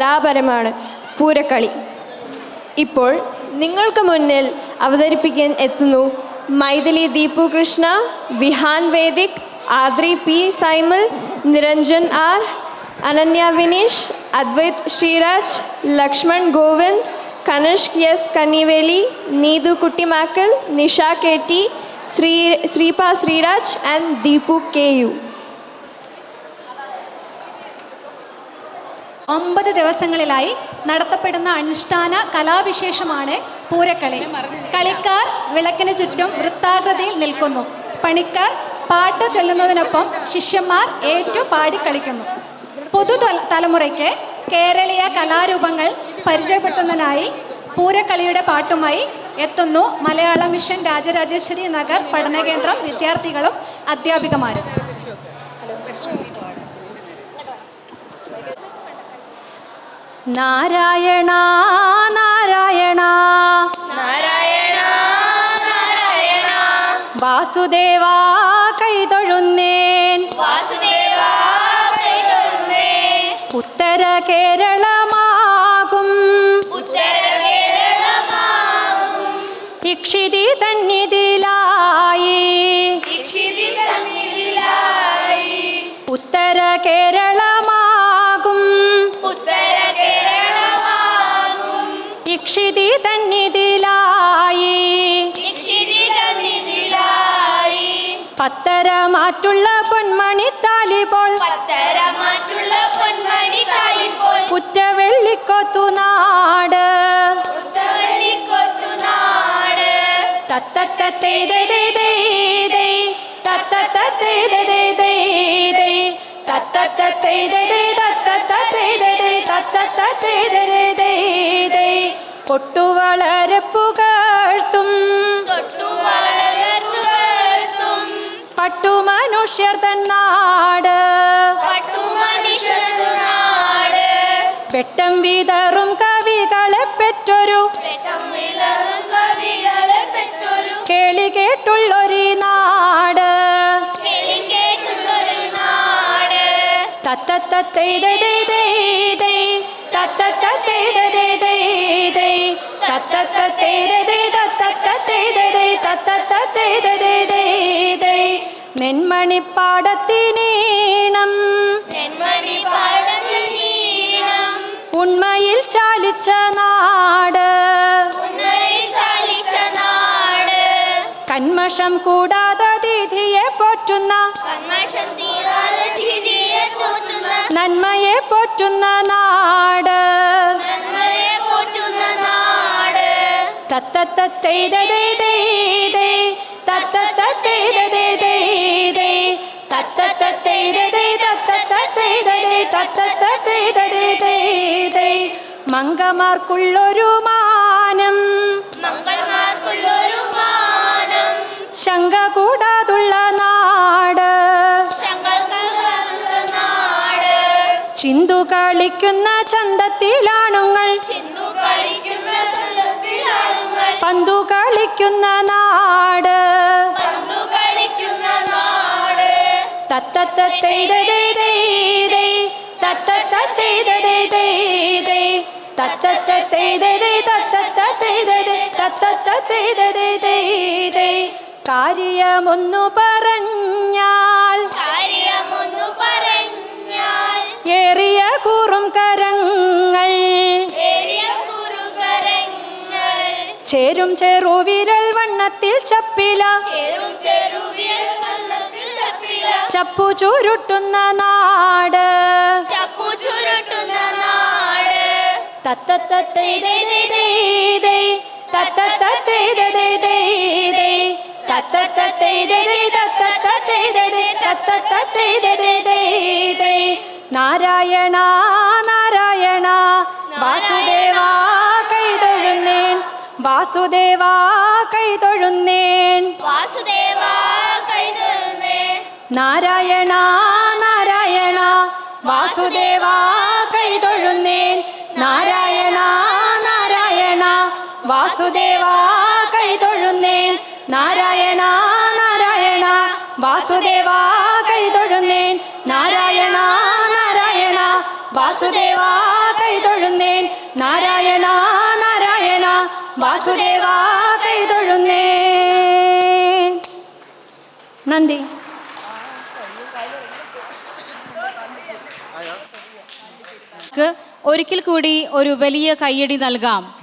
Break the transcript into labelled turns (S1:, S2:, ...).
S1: കലാപരമാണ് പൂരക്കളി. ഇപ്പോൾ നിങ്ങൾക്ക് മുന്നിൽ അവതരിപ്പിക്കാൻ എത്തുന്നു Maithili Deepu Krishna, Vihaan Vedik, Adri P Saimal, Niranjan R, Ananya Vineesh, Advaith Sreeraj, Lakshman Govind, Kanishk S Kanniveli, Neethu Kuttimakkal, Nisha K T, Sreepa Sreeraj and Deepu K U.
S2: 9 ദിവസങ്ങളിലായി നടത്തപ്പെടുന്ന അനുഷ്ഠാന കലാവിശേഷമാണ് പൂരക്കളി. കളിക്കാർ വിളക്കിന് ചുറ്റും വൃത്താകൃതിയിൽ നിൽക്കുന്നു. പണിക്കാർ പാട്ട് ചൊല്ലുന്നതിനൊപ്പം ശിഷ്യന്മാർ ഏറ്റു പാടി കളിക്കുന്നു. തലമുറയ്ക്ക് കേരളീയ കലാരൂപങ്ങൾ പരിചയപ്പെടുത്തുന്നതിനായി പൂരക്കളിയുടെ പാട്ടുമായി എത്തുന്നു മലയാള മിഷൻ രാജരാജേശ്വരി നഗർ പഠനകേന്ദ്രം വിദ്യാർത്ഥികളും അധ്യാപികമാരും.
S3: നാരായണ നാരായണ
S4: നാരായണ നാരായണ
S3: വാസുദേവ കൈതൊഴുന്നേൻ
S4: വാസുദേവ കൈതൊഴുന്നേൻ
S3: ഉത്തര കേരളമാകും
S4: ഉത്തര കേരളമാകും
S3: ഇക്ഷിതി തന്നിതിലായി
S4: ഇക്ഷിതി തന്നിതിലായി
S3: ഉത്തര കേരളമാകും
S4: ഉത്തര കേരളമാകും
S3: ഇക്ഷിതി തന്നിതിലായി
S4: ഇക്ഷിതി തന്നിതിലായി
S3: പത്തരമാറ്റുള്ള പൊന്മണിത്താലി പോൽ
S4: പത്തരമാറ്റുള്ള പൊന്മണി തായിപ്പോൾ
S3: കുറ്റവെള്ളിക്കൊത്തു നാട്
S4: ഉത്തവല്ലിക്കൊട്ടുനാട്
S3: തത്തത്തത്തേതേ തത്തത്തത്തേതേ കൊട്ടുവളരെ പുകഴ്ത്തും
S4: തൊട്ടുവളകർത്തും
S3: പട്ടുമനുഷ്യർ തന്നാട്
S4: പട്ടുമനുഷ്യനാട്
S3: വെട്ടം വിതറും കവികളെ പെറ്റൊരു
S4: കവികളെ പെറ്റൊരു
S3: കേളി കേട്ടുള്ളൊരു നാട്
S4: കേട്ടുള്ളൊരു നാട്
S3: തത്തത്തത്തേതേ നെന്മണിപ്പാടത്തിനീണം
S4: നെന്മണി പാടത്തിനീണം
S3: ഉണ്മയിൽ ചാലിച്ച നാട്
S4: ഉന്നയി ചാലിച്ച നാട്
S3: കന്മഷം കൂടാതെ ദീധിയെ പോറ്റുന്ന
S4: കന്മഷം തീരാതെ തിരിയെ തോറ്റുന്ന
S3: നന്മയെ പോറ്റുന്ന നാട്
S4: നന്മയെ പോറ്റുന്ന നാട്
S3: തത്തത്തത്തേതേ മംഗമാർക്കുള്ളൊരു മാനം
S4: മംഗൾമാർക്കുള്ളൊരു മാനം
S3: ശങ്ക കൂടാതുള്ള നാട്
S4: ശങ്കൾക്കകർത്ത നാട്
S3: ചിന്തു കളിക്കുന്ന ചന്തത്തിലാണുങ്ങൾ
S4: ചിന്തു കളിക്കുന്ന സ്ഥലത്തിലാളുങ്ങൾ
S3: പന്തു കളിക്കുന്ന നാട്
S4: പന്തു കളിക്കുന്ന നാട്
S3: തത്തത്തത്തേതേ കാര്യമൊന്നു പറഞ്ഞാൽ
S4: കാര്യമൊന്നു പറഞ്ഞാൽ
S3: ഏറിയ കൂറും കരങ്ങൾ
S4: ഏറിയ കുറുകരങ്ങൾ
S3: ചേരും ചെറുവിരൽ വണ്ണത്തിൽ ചപ്പില
S4: ചേരും ചെറുവിയൽ കണ്ണത്തിൽ ചപ്പില
S3: ചപ്പു ചുരുട്ടുന്ന നാട്
S4: ചപ്പു ചുരുട്ടുന്ന നാട്
S3: തത്തത്തത്തേതേ നാരായണ നാരായണ വാസുദേവ കൈതൊഴുന്നേൻ വാസുദേവ കൈതൊഴുന്നേൻ
S4: വാസുദേവ കൈതൊഴുന്നേ
S3: നാരായണ നാരായണ വാസുദേവ കൈതൊഴുന്നേൻ നാരായണ നാരായണ വാസുദേവ കൈതൊഴുന്നേൻ നാരായണ നാരായണ വാസുദേവ കൈതൊഴുന്നേൻ നാരായണ നാരായണ വാസുദേവ കൈതൊഴുന്നേൻ വാസുദേവാ കൈതൊഴുന്നേ. നന്ദി.
S5: ഒരിക്കൽ കൂടി ഒരു വലിയ കയ്യടി നൽകാം.